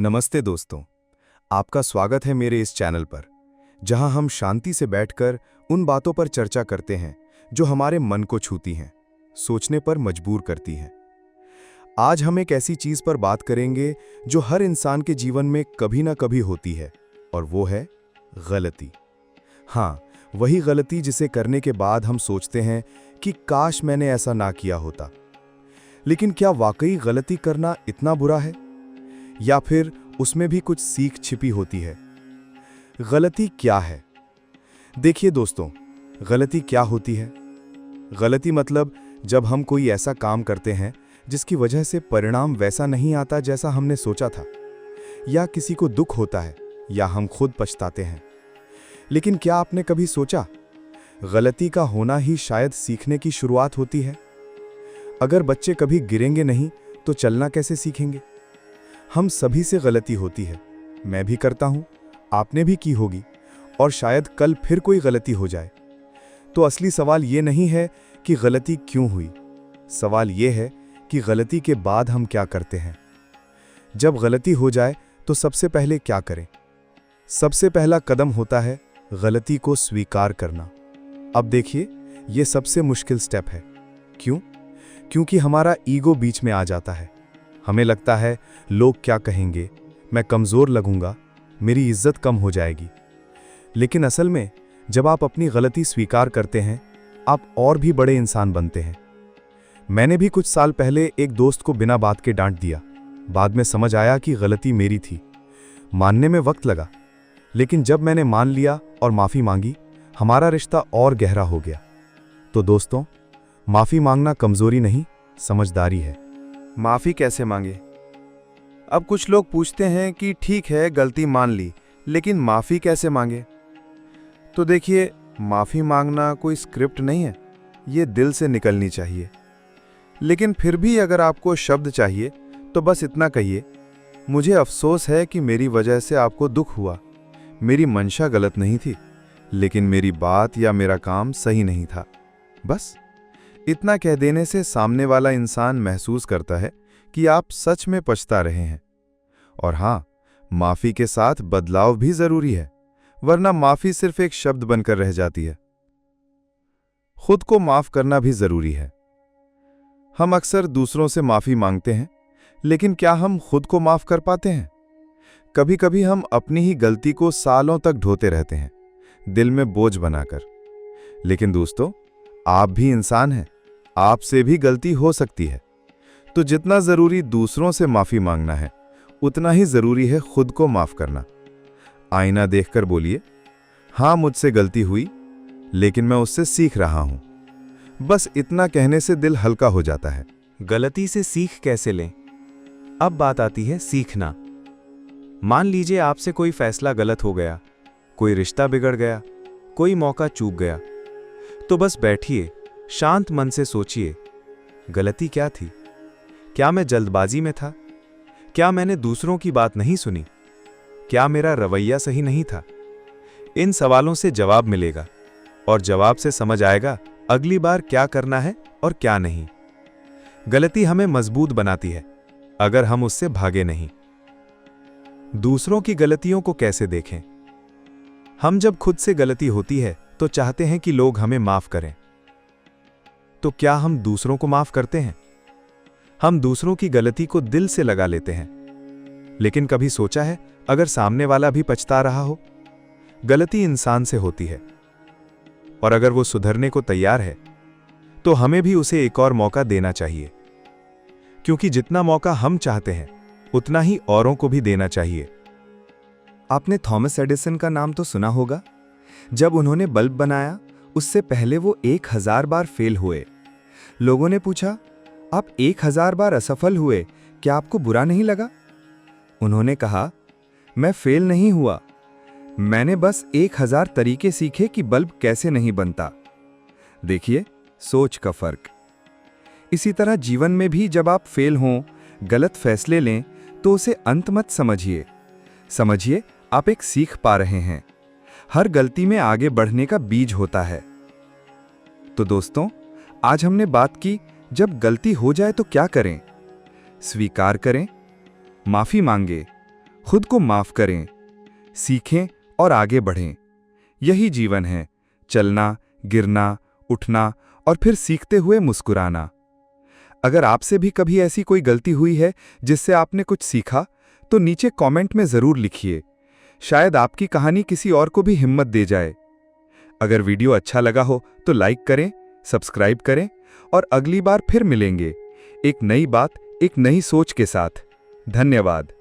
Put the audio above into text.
नमस्ते दोस्तों, आपका स्वागत है मेरे इस चैनल पर, जहां हम शांति से बैठकर उन बातों पर चर्चा करते हैं जो हमारे मन को छूती हैं, सोचने पर मजबूर करती हैं। आज हम एक ऐसी चीज पर बात करेंगे जो हर इंसान के जीवन में कभी ना कभी होती है, और वो है गलती। हाँ, वही गलती जिसे करने के बाद हम सोचते हैं कि काश मैंने ऐसा ना किया होता। लेकिन क्या वाकई गलती करना इतना बुरा है, या फिर उसमें भी कुछ सीख छिपी होती है? गलती क्या है? देखिए दोस्तों, गलती क्या होती है? गलती मतलब जब हम कोई ऐसा काम करते हैं जिसकी वजह से परिणाम वैसा नहीं आता जैसा हमने सोचा था, या किसी को दुख होता है, या हम खुद पछताते हैं। लेकिन क्या आपने कभी सोचा, गलती का होना ही शायद सीखने की शुरुआत होती है? अगर बच्चे कभी गिरेंगे नहीं तो चलना कैसे सीखेंगे? हम सभी से गलती होती है, मैं भी करता हूं, आपने भी की होगी, और शायद कल फिर कोई गलती हो जाए। तो असली सवाल ये नहीं है कि गलती क्यों हुई, सवाल ये है कि गलती के बाद हम क्या करते हैं। जब गलती हो जाए तो सबसे पहले क्या करें? सबसे पहला कदम होता है गलती को स्वीकार करना। अब देखिए, यह सबसे मुश्किल स्टेप है। क्यों? क्योंकि हमारा ईगो बीच में आ जाता है। हमें लगता है लोग क्या कहेंगे, मैं कमज़ोर लगूंगा, मेरी इज्जत कम हो जाएगी। लेकिन असल में जब आप अपनी गलती स्वीकार करते हैं, आप और भी बड़े इंसान बनते हैं। मैंने भी कुछ साल पहले एक दोस्त को बिना बात के डांट दिया। बाद में समझ आया कि गलती मेरी थी। मानने में वक्त लगा, लेकिन जब मैंने मान लिया और माफ़ी मांगी, हमारा रिश्ता और गहरा हो गया। तो दोस्तों, माफ़ी मांगना कमज़ोरी नहीं, समझदारी है। माफ़ी कैसे मांगे? अब कुछ लोग पूछते हैं कि ठीक है, गलती मान ली, लेकिन माफ़ी कैसे मांगे? तो देखिए, माफ़ी मांगना कोई स्क्रिप्ट नहीं है, ये दिल से निकलनी चाहिए। लेकिन फिर भी अगर आपको शब्द चाहिए तो बस इतना कहिए, मुझे अफसोस है कि मेरी वजह से आपको दुख हुआ। मेरी मंशा गलत नहीं थी, लेकिन मेरी बात या मेरा काम सही नहीं था। बस इतना कह देने से सामने वाला इंसान महसूस करता है कि आप सच में पछता रहे हैं। और हाँ, माफ़ी के साथ बदलाव भी ज़रूरी है, वरना माफ़ी सिर्फ एक शब्द बनकर रह जाती है। खुद को माफ़ करना भी ज़रूरी है। हम अक्सर दूसरों से माफ़ी मांगते हैं, लेकिन क्या हम खुद को माफ़ कर पाते हैं? कभी कभी हम अपनी ही गलती को सालों तक ढोते रहते हैं, दिल में बोझ बनाकर। लेकिन दोस्तों, आप भी इंसान हैं, आपसे भी गलती हो सकती है। तो जितना ज़रूरी दूसरों से माफ़ी मांगना है, उतना ही ज़रूरी है खुद को माफ़ करना। आईना देखकर बोलिए, हाँ, मुझसे गलती हुई, लेकिन मैं उससे सीख रहा हूं। बस इतना कहने से दिल हल्का हो जाता है। गलती से सीख कैसे लें? अब बात आती है सीखना। मान लीजिए आपसे कोई फैसला गलत हो गया, कोई रिश्ता बिगड़ गया, कोई मौका चूक गया। तो बस बैठिए, शांत मन से सोचिए, गलती क्या थी? क्या मैं जल्दबाजी में था? क्या मैंने दूसरों की बात नहीं सुनी? क्या मेरा रवैया सही नहीं था? इन सवालों से जवाब मिलेगा, और जवाब से समझ आएगा अगली बार क्या करना है और क्या नहीं। गलती हमें मजबूत बनाती है, अगर हम उससे भागे नहीं। दूसरों की गलतियों को कैसे देखें? हम जब खुद से गलती होती है तो चाहते हैं कि लोग हमें माफ करें। तो क्या हम दूसरों को माफ करते हैं? हम दूसरों की गलती को दिल से लगा लेते हैं। लेकिन कभी सोचा है, अगर सामने वाला भी पछता रहा हो? गलती इंसान से होती है, और अगर वो सुधरने को तैयार है तो हमें भी उसे एक और मौका देना चाहिए। क्योंकि जितना मौका हम चाहते हैं, उतना ही औरों को भी देना चाहिए। आपने थॉमस एडिसन का नाम तो सुना होगा। जब उन्होंने बल्ब बनाया, उससे पहले वो 1000 बार फेल हुए। लोगों ने पूछा, आप 1000 बार असफल हुए, क्या आपको बुरा नहीं लगा? उन्होंने कहा, मैं फेल नहीं हुआ, मैंने बस 1000 तरीके सीखे कि बल्ब कैसे नहीं बनता। देखिए, सोच का फर्क। इसी तरह जीवन में भी जब आप फेल हों, गलत फैसले लें, तो उसे अंत मत समझिए। समझिए, आप एक सीख पा रहे हैं। हर गलती में आगे बढ़ने का बीज होता है। तो दोस्तों, आज हमने बात की, जब गलती हो जाए तो क्या करें? स्वीकार करें, माफी मांगे, खुद को माफ करें, सीखें और आगे बढ़ें। यही जीवन है, चलना, गिरना, उठना और फिर सीखते हुए मुस्कुराना। अगर आपसे भी कभी ऐसी कोई गलती हुई है जिससे आपने कुछ सीखा, तो नीचे कमेंट में जरूर लिखिए। शायद आपकी कहानी किसी और को भी हिम्मत दे जाए। अगर वीडियो अच्छा लगा हो तो लाइक करें, सब्सक्राइब करें और अगली बार फिर मिलेंगे एक नई बात, एक नई सोच के साथ। धन्यवाद।